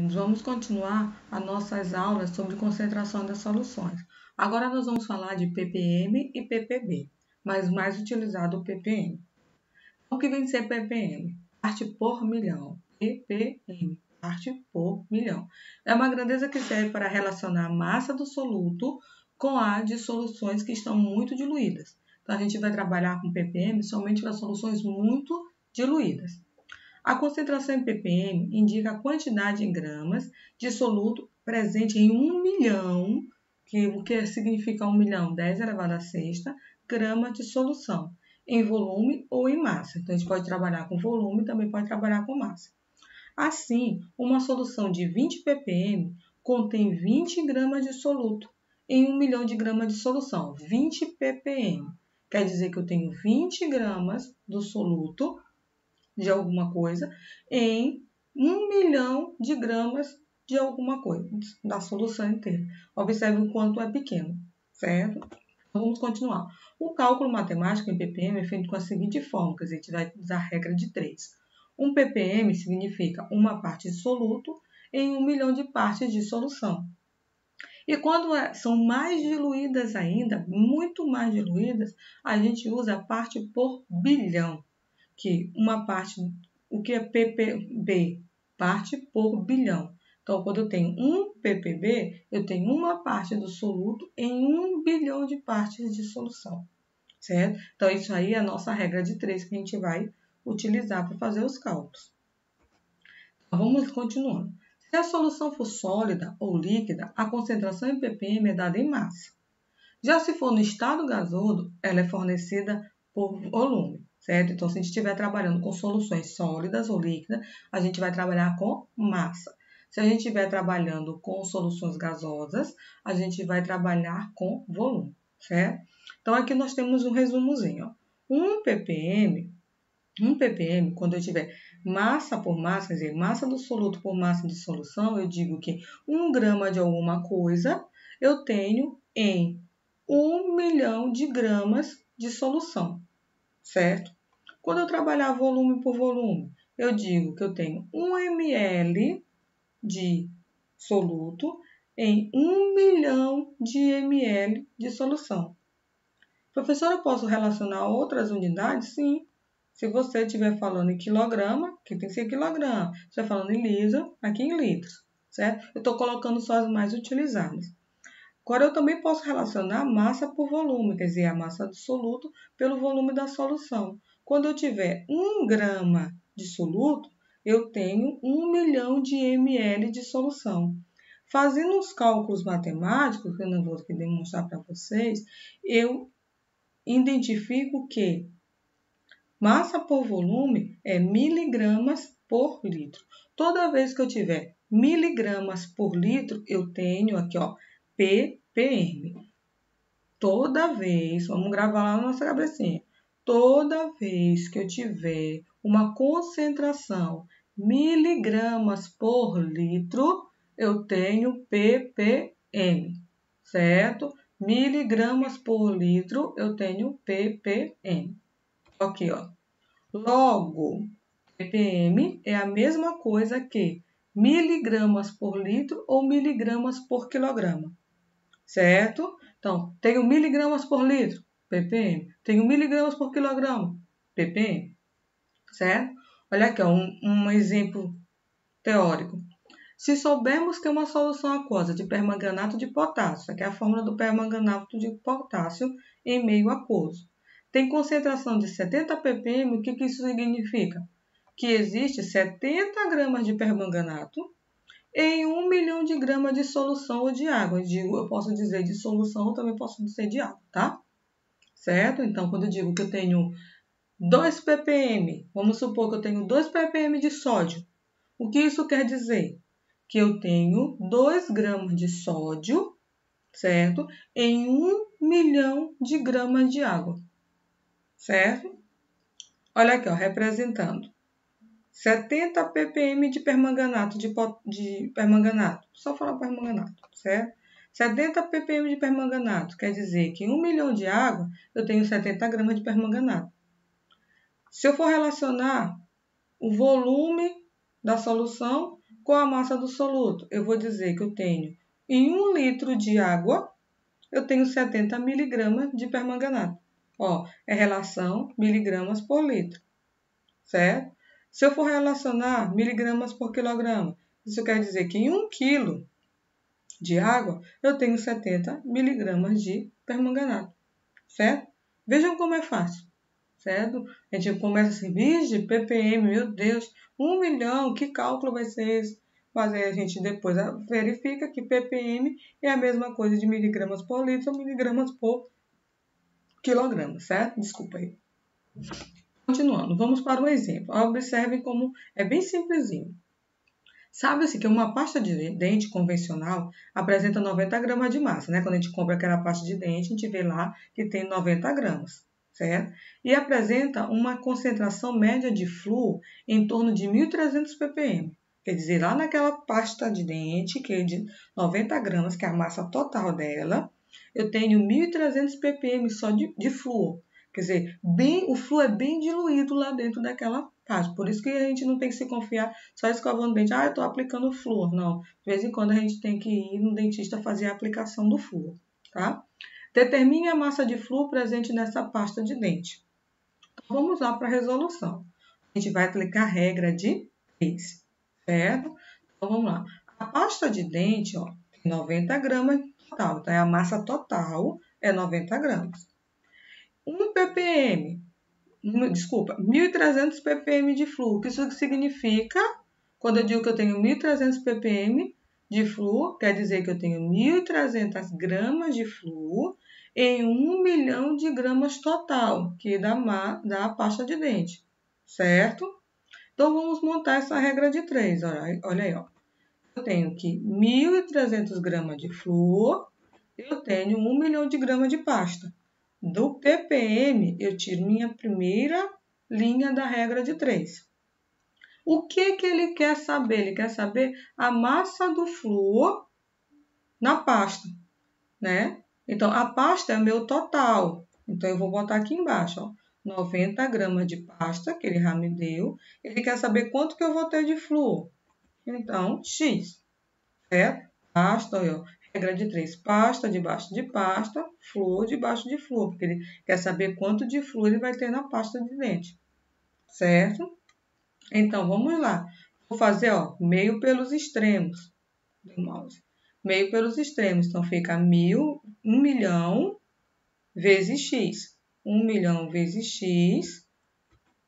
meninos, vamos continuar as nossas aulas sobre concentração das soluções. Agora nós vamos falar de ppm e ppb, mas mais utilizado o ppm. O que vem ser ppm? Parte por milhão. ppm, parte por milhão. É uma grandeza que serve para relacionar a massa do soluto com a de soluções que estão muito diluídas. Então, a gente vai trabalhar com ppm somente para soluções muito diluídas. A concentração em ppm indica a quantidade em gramas de soluto presente em 1 milhão, o que significa 1 milhão, 10 elevado a sexta, gramas de solução, em volume ou em massa. Então, a gente pode trabalhar com volume e também pode trabalhar com massa. Assim, uma solução de 20 ppm contém 20 gramas de soluto em 1 milhão de gramas de solução. 20 ppm quer dizer que eu tenho 20 gramas do soluto de alguma coisa em 1 milhão de gramas de alguma coisa, da solução inteira. Observe o quanto é pequeno, certo? Então, vamos continuar. O cálculo matemático em ppm é feito com a seguinte forma, que a gente vai usar a regra de 3. 1 ppm significa uma parte de soluto em 1 milhão de partes de solução. E quando são mais diluídas ainda, muito mais diluídas, a gente usa a parte por bilhão, que uma parte, o que é ppb? Parte por bilhão. Então, quando eu tenho 1 ppb, eu tenho uma parte do soluto em 1 bilhão de partes de solução, certo? Então, isso aí é a nossa regra de 3 que a gente vai utilizar para fazer os cálculos. Então, vamos continuando. Se a solução for sólida ou líquida, a concentração em ppm é dada em massa. Já se for no estado gasoso, ela é fornecida por volume, certo? Então, se a gente estiver trabalhando com soluções sólidas ou líquidas, a gente vai trabalhar com massa. Se a gente estiver trabalhando com soluções gasosas, a gente vai trabalhar com volume, certo? Então, aqui nós temos um resumozinho. 1 ppm, quando eu tiver massa por massa, quer dizer, massa do soluto por massa de solução, eu digo que 1 grama de alguma coisa eu tenho em 1 milhão de gramas de solução, certo? Quando eu trabalhar volume por volume, eu digo que eu tenho 1 ml de soluto em 1 milhão de ml de solução. Professora, eu posso relacionar outras unidades? Sim. Se você estiver falando em quilograma, que tem que ser quilograma. Se estiver falando em litro, aqui em litros, certo? Eu estou colocando só as mais utilizadas. Agora, eu também posso relacionar massa por volume, quer dizer, a massa do soluto pelo volume da solução. Quando eu tiver 1 grama de soluto, eu tenho 1 milhão de ml de solução. Fazendo os cálculos matemáticos, que eu não vou aqui demonstrar para vocês, eu identifico que massa por volume é miligramas por litro. Toda vez que eu tiver miligramas por litro, eu tenho aqui, ó, ppm. Toda vez, vamos gravar lá na nossa cabecinha. Toda vez que eu tiver uma concentração miligramas por litro, eu tenho ppm, certo? Miligramas por litro, eu tenho ppm. Aqui, ó. Logo, ppm é a mesma coisa que miligramas por litro ou miligramas por quilograma, certo? Então, tenho miligramas por litro, ppm. Tenho miligramas por quilograma, ppm, certo? Olha aqui, ó, um exemplo teórico. Se soubermos que uma solução aquosa de permanganato de potássio, aqui é a fórmula do permanganato de potássio em meio aquoso, tem concentração de 70 ppm, o que isso significa? Que existe 70 gramas de permanganato em 1 milhão de gramas de solução ou de água. Eu posso dizer de solução, eu também posso dizer de água, tá? Certo? Então, quando eu digo que eu tenho 2 ppm, vamos supor que eu tenho 2 ppm de sódio. O que isso quer dizer? Que eu tenho 2 gramas de sódio, certo? Em 1 milhão de gramas de água, certo? Olha aqui, ó, representando 70 ppm de permanganato, de permanganato. Só falar permanganato, certo? 70 ppm de permanganato quer dizer que em 1 milhão de água eu tenho 70 gramas de permanganato. Se eu for relacionar o volume da solução Qual a massa do soluto? Eu vou dizer que eu tenho, em 1 litro de água, eu tenho 70 miligramas de permanganato. Ó, é relação miligramas por litro, certo? Se eu for relacionar miligramas por quilograma, isso quer dizer que em 1 quilo de água, eu tenho 70 miligramas de permanganato, certo? Vejam como é fácil, certo? A gente começa assim, de ppm, meu Deus, 1 milhão, que cálculo vai ser esse? Mas aí a gente depois verifica que ppm é a mesma coisa de miligramas por litro ou miligramas por quilograma, certo? Desculpa aí. Continuando, vamos para um exemplo. Observem como é bem simplesinho. Sabe-se que uma pasta de dente convencional apresenta 90 gramas de massa, né? Quando a gente compra aquela pasta de dente, a gente vê lá que tem 90 gramas, certo? E apresenta uma concentração média de flúor em torno de 1.300 ppm. Quer dizer, lá naquela pasta de dente, que é de 90 gramas, que é a massa total dela, eu tenho 1.300 ppm só de flúor. Quer dizer, o flúor é bem diluído lá dentro daquela pasta. Por isso que a gente não tem que se confiar só escovando o dente. Ah, eu estou aplicando flúor. Não. De vez em quando a gente tem que ir no dentista fazer a aplicação do flúor. Tá? Determine a massa de flúor presente nessa pasta de dente. Então, vamos lá para a resolução. A gente vai aplicar a regra de 3. Certo? Então, vamos lá. A pasta de dente, ó, tem 90 gramas total. Então, a massa total é 90 gramas. 1 ppm, desculpa, 1.300 ppm de flúor. O que isso significa? Quando eu digo que eu tenho 1.300 ppm de flúor, quer dizer que eu tenho 1.300 gramas de flúor em 1 milhão de gramas total, que é da pasta de dente, certo? Então, vamos montar essa regra de 3. Olha aí, ó. Eu tenho aqui 1.300 gramas de flúor, eu tenho 1 milhão de gramas de pasta. Do ppm, eu tiro minha primeira linha da regra de 3. O que ele quer saber? Ele quer saber a massa do flúor na pasta, né? Então, a pasta é o meu total. Então, eu vou botar aqui embaixo, ó, 90 gramas de pasta, que ele já me deu. Ele quer saber quanto que eu vou ter de flúor. Então, X, certo? Pasta, ó, regra de 3, pasta debaixo de pasta, flúor debaixo de flúor, porque ele quer saber quanto de flúor ele vai ter na pasta de dente, certo? Então, vamos lá. Vou fazer, ó, meio pelos extremos do mouse. Meio pelos extremos, então fica 1 milhão vezes x. 1 milhão vezes x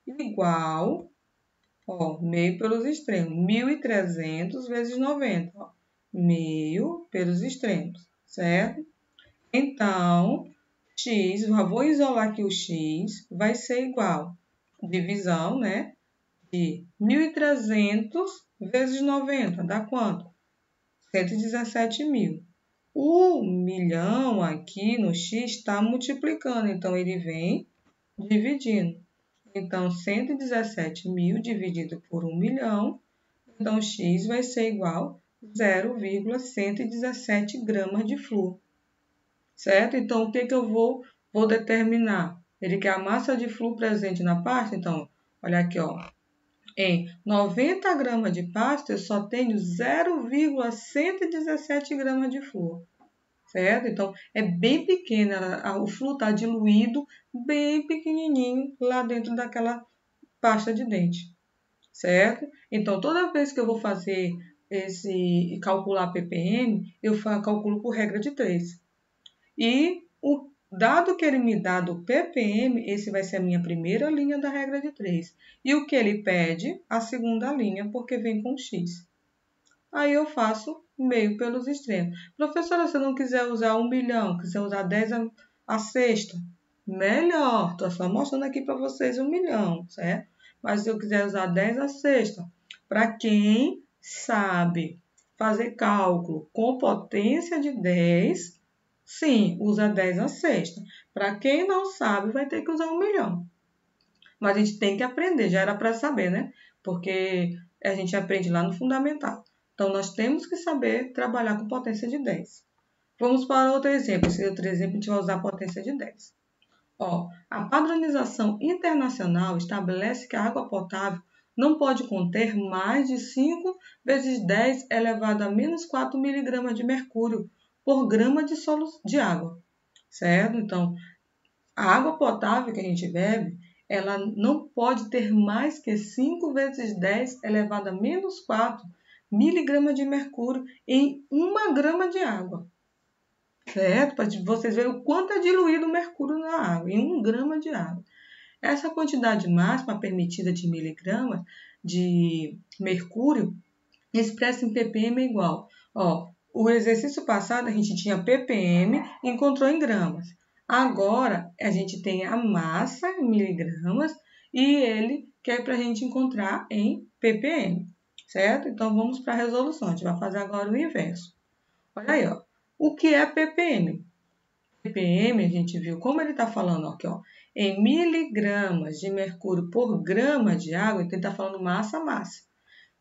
igual, ó, meio pelos extremos, 1.300 vezes 90, ó. Meio pelos extremos, certo? Então, x, já vou isolar aqui o x, vai ser igual, divisão, né, de 1.300 vezes 90, dá quanto? 117 mil. O milhão aqui no x está multiplicando, então ele vem dividindo. Então, 117 mil dividido por 1 milhão, então x vai ser igual a 0,117 gramas de flúor, certo? Então, o que eu vou determinar? Ele quer a massa de flúor presente na pasta, então, olha aqui, ó. Em 90 gramas de pasta, eu só tenho 0,117 gramas de flúor, certo? Então, é bem pequena, o flúor está diluído bem pequenininho lá dentro daquela pasta de dente, certo? Então, toda vez que eu vou fazer calcular ppm, eu calculo por regra de 3. E o dado que ele me dá do ppm, esse vai ser a minha primeira linha da regra de 3. E o que ele pede, a segunda linha, porque vem com x. Aí eu faço meio pelos extremos. Professora, se eu não quiser usar 1 milhão, quiser usar 10 a sexta, melhor. Estou só mostrando aqui para vocês 1 milhão, certo? Mas se eu quiser usar 10 a sexta, para quem sabe fazer cálculo com potência de 10, sim, usa 10 a sexta. Para quem não sabe, vai ter que usar 1 milhão. Mas a gente tem que aprender, já era para saber, né? Porque a gente aprende lá no fundamental. Então, nós temos que saber trabalhar com potência de 10. Vamos para outro exemplo. Esse outro exemplo a gente vai usar a potência de 10. Ó, a padronização internacional estabelece que a água potável não pode conter mais de 5 vezes 10 elevado a menos 4 miligramas de mercúrio por grama de água, certo? Então, a água potável que a gente bebe, ela não pode ter mais que 5 vezes 10 elevado a menos 4 miligramas de mercúrio em 1 grama de água, certo? Para vocês verem o quanto é diluído o mercúrio na água, em 1 grama de água. Essa quantidade máxima permitida de miligramas de mercúrio expressa em ppm é igual. O exercício passado a gente tinha ppm e encontrou em gramas. Agora a gente tem a massa em miligramas e ele quer para a gente encontrar em ppm, certo? Então vamos para a resolução. A gente vai fazer agora o inverso. Olha aí, o que é ppm? ppm, a gente viu como ele está falando aqui, em miligramas de mercúrio por grama de água, então ele está falando massa.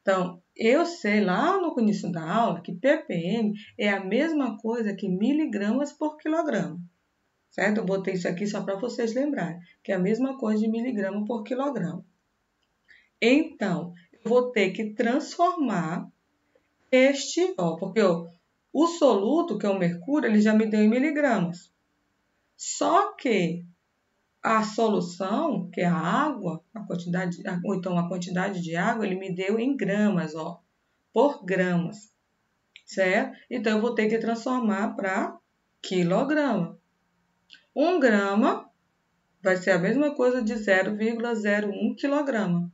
Então, eu sei lá no início da aula que ppm é a mesma coisa que miligramas por quilograma, certo? Eu botei isso aqui só para vocês lembrarem, que é a mesma coisa de miligrama por quilograma. Então, eu vou ter que transformar porque o soluto, que é o mercúrio, ele já me deu em miligramas. Só que a solução, que é a água, ou então a quantidade de água, ele me deu em gramas, por gramas, certo? Então, eu vou ter que transformar para quilograma. 1 grama vai ser a mesma coisa de 0,01 quilograma,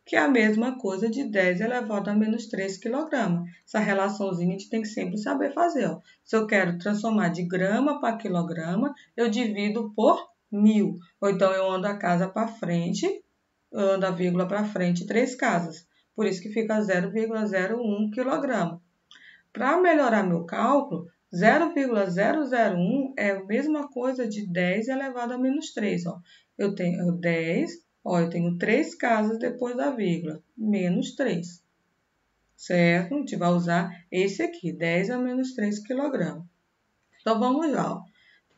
que é a mesma coisa de 10 elevado a menos 3 quilograma. Essa relaçãozinha a gente tem que sempre saber fazer. Se eu quero transformar de grama para quilograma, eu divido por 1000. Ou então eu ando a casa para frente, eu ando a vírgula para frente 3 casas. Por isso que fica 0,01 quilograma. Para melhorar meu cálculo, 0,001 é a mesma coisa de 10 elevado a menos 3. Eu tenho 10, eu tenho 3 casas depois da vírgula, menos 3. Certo? A gente vai usar esse aqui, 10 a menos 3 kg. Então, vamos lá.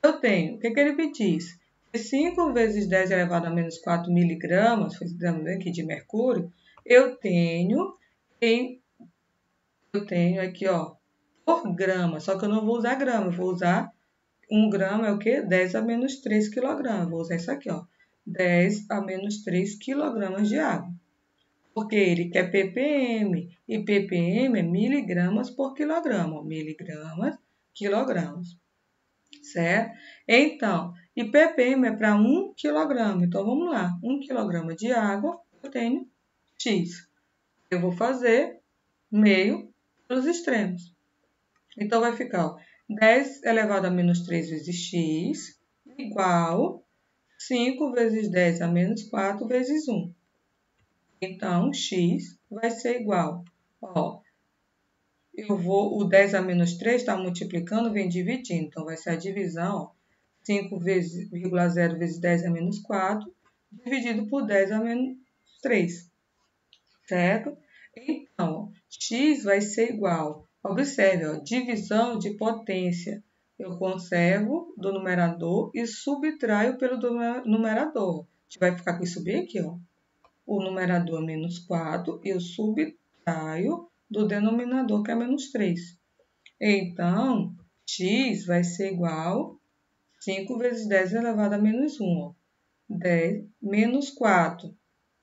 Eu tenho, o que ele me diz? 5 vezes 10 elevado a menos 4 miligramas, fizemos aqui de mercúrio, eu tenho aqui, por grama, só que eu não vou usar grama, eu vou usar 1 grama é o quê? 10 a menos 3 kg. Vou usar isso aqui, 10 a menos 3 kg de água. Porque ele quer ppm, e ppm é miligramas por quilograma, miligramas, quilogramas, certo? Então, e ppm é para 1 kg. Então, vamos lá, 1 kg de água, eu tenho X. Eu vou fazer meio pelos extremos. Então, vai ficar 10 elevado a menos 3 vezes x igual 5 vezes 10 a menos 4 vezes 1. Então, x vai ser igual, o 10 a menos 3 está multiplicando, vem dividindo. Então, vai ser a divisão, 5,0 vezes 10 a menos 4, dividido por 10 a menos 3, certo? Então, x vai ser igual, observe, divisão de potência. Eu conservo do numerador e subtraio pelo numerador. A gente vai ficar com isso bem aqui, o numerador é menos 4, eu subtraio do denominador, que é menos 3. Então, x vai ser igual a 5 vezes 10 elevado a menos 1. 10 menos 4.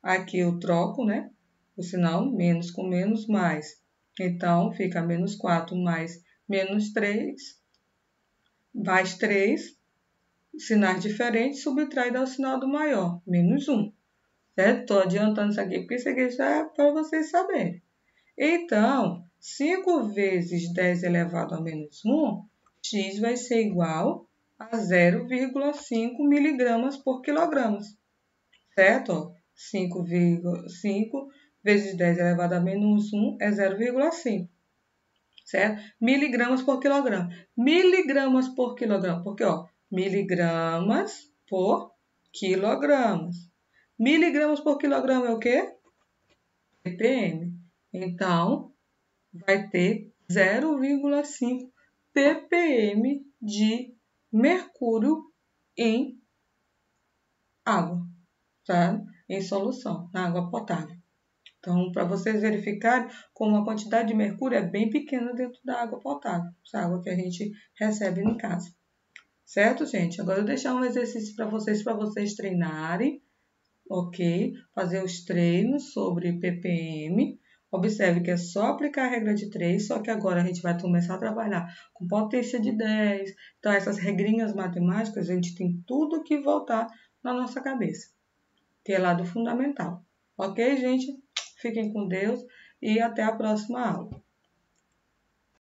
Aqui eu troco, né? O sinal menos com menos mais. Então, fica menos 4 mais menos 3, mais 3, sinais diferentes, subtrai e dá o sinal do maior, menos 1. Certo? Estou adiantando isso aqui, porque isso aqui já é para vocês saberem. Então, 5 vezes 10 elevado a menos 1, x vai ser igual a 0,5 miligramas por quilograma. Certo? 5 vezes 10 elevado a menos 1 é 0,5. Certo? Miligramas por quilograma. Miligramas por quilograma. Porque, miligramas por quilogramas. Miligramas por quilograma é o quê? ppm. Então, vai ter 0,5 ppm de mercúrio em água, tá? Em solução, na água potável. Então, para vocês verificarem como a quantidade de mercúrio é bem pequena dentro da água potável, essa água que a gente recebe em casa. Certo, gente? Agora eu vou deixar um exercício para vocês treinarem, ok? Fazer os treinos sobre ppm. Observe que é só aplicar a regra de 3, só que agora a gente vai começar a trabalhar com potência de 10. Então, essas regrinhas matemáticas, a gente tem tudo que voltar na nossa cabeça, que é lá do fundamental. Ok, gente? Fiquem com Deus e até a próxima aula.